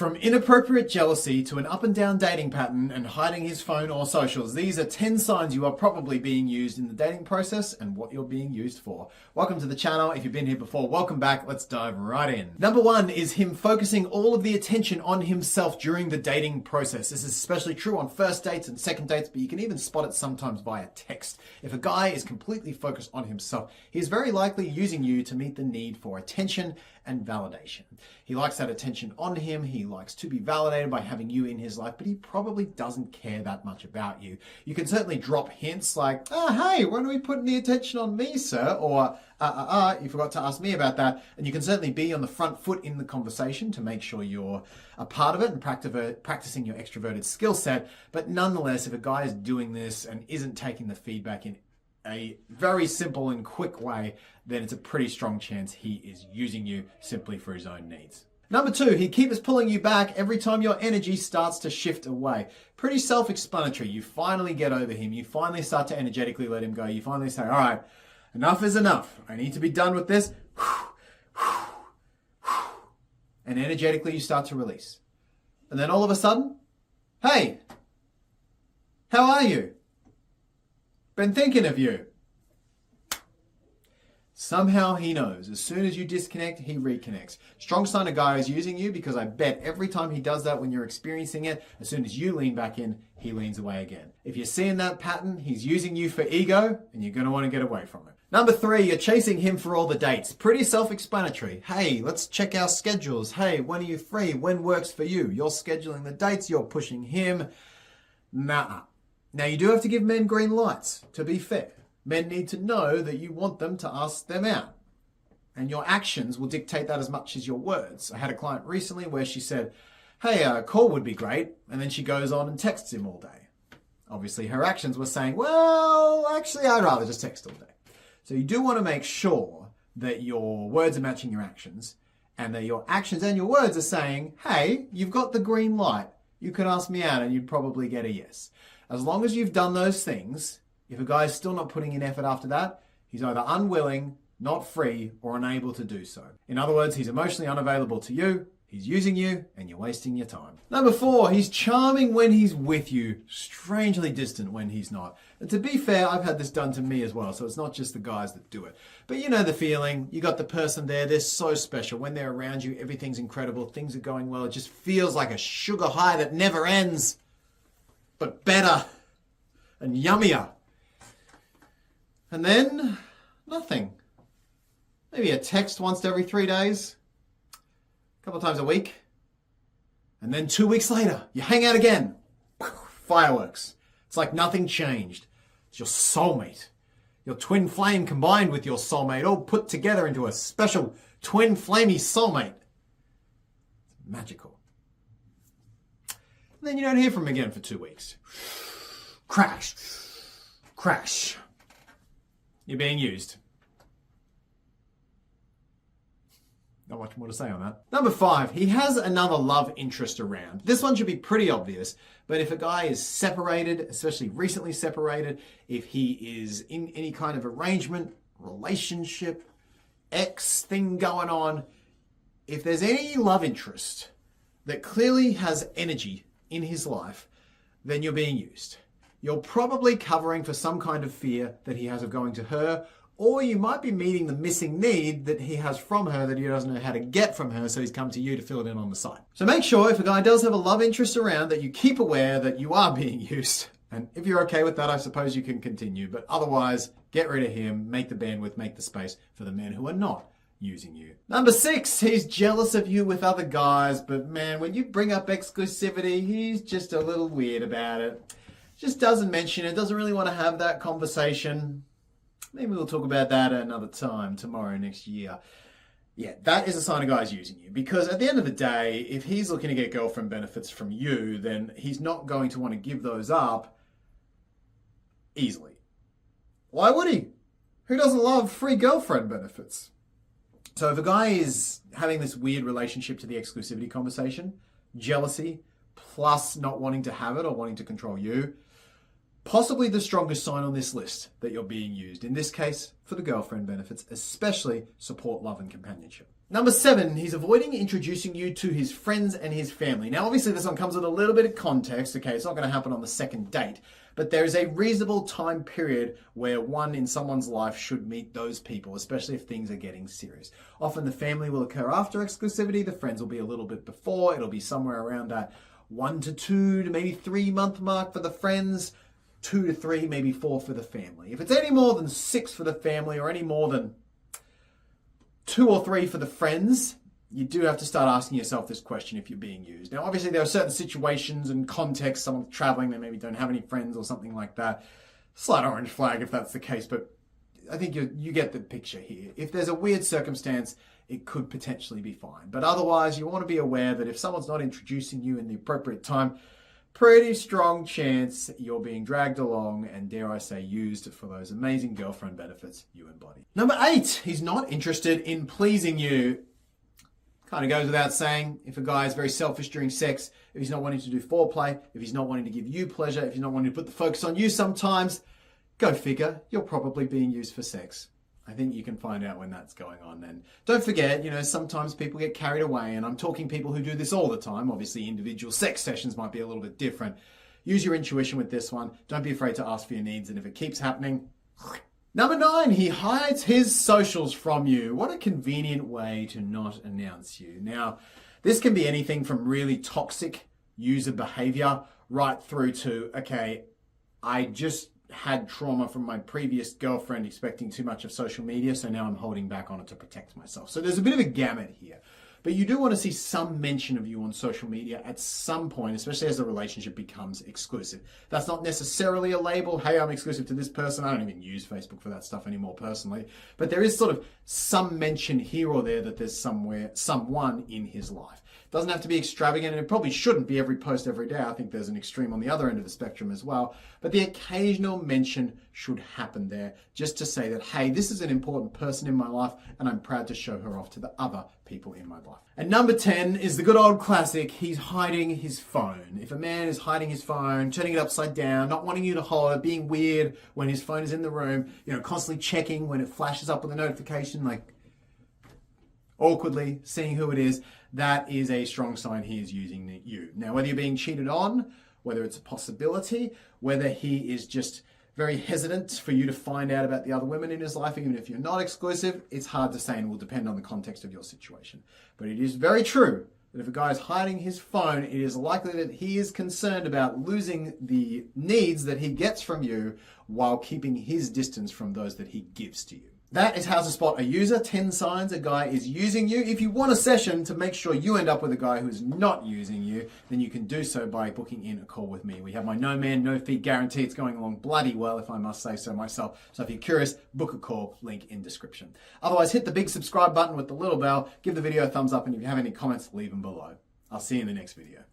From inappropriate jealousy to an up and down dating pattern and hiding his phone or socials, these are 10 signs you are probably being used in the dating process and what you're being used for. Welcome to the channel. If you've been here before, welcome back. Let's dive right in. Number one is him focusing all of the attention on himself during the dating process. This is especially true on first dates and second dates, but you can even spot it sometimes via text. If a guy is completely focused on himself, he is very likely using you to meet the need for attention and validation. He likes that attention on him. He likes to be validated by having you in his life, but he probably doesn't care that much about you. You can certainly drop hints like, hey, when are we putting the attention on me, sir? Or, you forgot to ask me about that. And you can certainly be on the front foot in the conversation to make sure you're a part of it and practicing your extroverted skill set. But nonetheless, if a guy is doing this and isn't taking the feedback in a very simple and quick way, then it's a pretty strong chance he is using you simply for his own needs. Number two, he keeps pulling you back every time your energy starts to shift away. Pretty self-explanatory. You finally get over him. You finally start to energetically let him go. You finally say, all right, enough is enough. I need to be done with this. And energetically you start to release. And then all of a sudden, hey, how are you? Been thinking of you. Somehow he knows. As soon as you disconnect, he reconnects. Strong sign a guy is using you because I bet every time he does that when you're experiencing it, as soon as you lean back in, he leans away again. If you're seeing that pattern, he's using you for ego and you're going to want to get away from it. Number three, you're chasing him for all the dates. Pretty self-explanatory. Hey, let's check our schedules. Hey, when are you free? When works for you? You're scheduling the dates. You're pushing him. Nah. Now, you do have to give men green lights, to be fair. Men need to know that you want them to ask them out. And your actions will dictate that as much as your words. I had a client recently where she said, hey, a call would be great. And then she goes on and texts him all day. Obviously, her actions were saying, well, actually, I'd rather just text all day. So you do want to make sure that your words are matching your actions and that your actions and your words are saying, hey, you've got the green light. You can ask me out and you'd probably get a yes. As long as you've done those things, if a guy is still not putting in effort after that, he's either unwilling, not free, or unable to do so. In other words, he's emotionally unavailable to you, he's using you, and you're wasting your time. Number four, he's charming when he's with you, strangely distant when he's not. And to be fair, I've had this done to me as well, so it's not just the guys that do it. But you know the feeling, you got the person there, they're so special. When they're around you, everything's incredible, things are going well, it just feels like a sugar high that never ends, but better and yummier. And then, nothing. Maybe a text once every 3 days, a couple of times a week. And then 2 weeks later, you hang out again. Fireworks. It's like nothing changed. It's your soulmate. Your twin flame combined with your soulmate, all put together into a special twin flamey soulmate. It's magical. And then you don't hear from him again for 2 weeks. Crash. Crash. You're being used. Not much more to say on that. Number five, he has another love interest around. This one should be pretty obvious, but if a guy is separated, especially recently separated, if he is in any kind of arrangement, relationship, ex thing going on, if there's any love interest that clearly has energy in his life, then you're being used. You're probably covering for some kind of fear that he has of going to her, or you might be meeting the missing need that he has from her that he doesn't know how to get from her, so he's come to you to fill it in on the side. So make sure if a guy does have a love interest around that you keep aware that you are being used. And if you're okay with that, I suppose you can continue, but otherwise, get rid of him, make the bandwidth, make the space for the men who are not using you. Number six, he's jealous of you with other guys, but man, when you bring up exclusivity, he's just a little weird about it. Just doesn't mention it, doesn't really want to have that conversation. Maybe we'll talk about that at another time, tomorrow, next year. Yeah, that is a sign a guy's using you. Because at the end of the day, if he's looking to get girlfriend benefits from you, then he's not going to want to give those up easily. Why would he? Who doesn't love free girlfriend benefits? So if a guy is having this weird relationship to the exclusivity conversation, jealousy, plus not wanting to have it or wanting to control you, possibly the strongest sign on this list that you're being used, in this case, for the girlfriend benefits, especially support, love, and companionship. Number 7, he's avoiding introducing you to his friends and his family. Now, obviously, this one comes with a little bit of context. Okay, it's not going to happen on the second date, but there is a reasonable time period where one in someone's life should meet those people, especially if things are getting serious. Often the family will occur after exclusivity. The friends will be a little bit before. It'll be somewhere around that 1 to 2 to maybe 3 month mark for the friends, 2 to 3, maybe 4 for the family. If it's any more than 6 for the family or any more than 2 or 3 for the friends, you do have to start asking yourself this question if you're being used. Now, obviously, there are certain situations and contexts. Someone's traveling, they maybe don't have any friends or something like that. Slight orange flag if that's the case, but I think you get the picture here. If there's a weird circumstance, it could potentially be fine. But otherwise, you want to be aware that if someone's not introducing you in the appropriate time, pretty strong chance you're being dragged along and, dare I say, used for those amazing girlfriend benefits you embody. Number 8, he's not interested in pleasing you. Kind of goes without saying, if a guy is very selfish during sex, if he's not wanting to do foreplay, if he's not wanting to give you pleasure, if he's not wanting to put the focus on you sometimes, go figure, you're probably being used for sex. I think you can find out when that's going on. And don't forget, sometimes people get carried away, and I'm talking people who do this all the time. Obviously, individual sex sessions might be a little bit different. Use your intuition with this one. Don't be afraid to ask for your needs, and if it keeps happening... Number 9, he hides his socials from you. What a convenient way to not announce you. Now, this can be anything from really toxic user behavior right through to, okay, I just had trauma from my previous girlfriend expecting too much of social media, so now I'm holding back on it to protect myself. So there's a bit of a gamut here. But you do want to see some mention of you on social media at some point, especially as the relationship becomes exclusive. That's not necessarily a label, hey, I'm exclusive to this person. I don't even use Facebook for that stuff anymore personally. But there is sort of some mention here or there that there's someone in his life. It doesn't have to be extravagant, and it probably shouldn't be every post every day. I think there's an extreme on the other end of the spectrum as well. But the occasional mention should happen there, just to say that, hey, this is an important person in my life, and I'm proud to show her off to the other people in my life. And number 10 is the good old classic, he's hiding his phone. If a man is hiding his phone, turning it upside down, not wanting you to hold it, being weird when his phone is in the room, constantly checking when it flashes up with a notification, like awkwardly seeing who it is, that is a strong sign he is using you. Now, whether you're being cheated on, whether it's a possibility, whether he is just very hesitant for you to find out about the other women in his life, even if you're not exclusive, it's hard to say and will depend on the context of your situation. But it is very true that if a guy is hiding his phone, it is likely that he is concerned about losing the needs that he gets from you while keeping his distance from those that he gives to you. That is how to spot a user, 10 signs a guy is using you. If you want a session to make sure you end up with a guy who is not using you, then you can do so by booking in a call with me. We have my no man, no fee guarantee. It's going along bloody well, if I must say so myself. So if you're curious, book a call, link in description. Otherwise, hit the big subscribe button with the little bell, give the video a thumbs up, and if you have any comments, leave them below. I'll see you in the next video.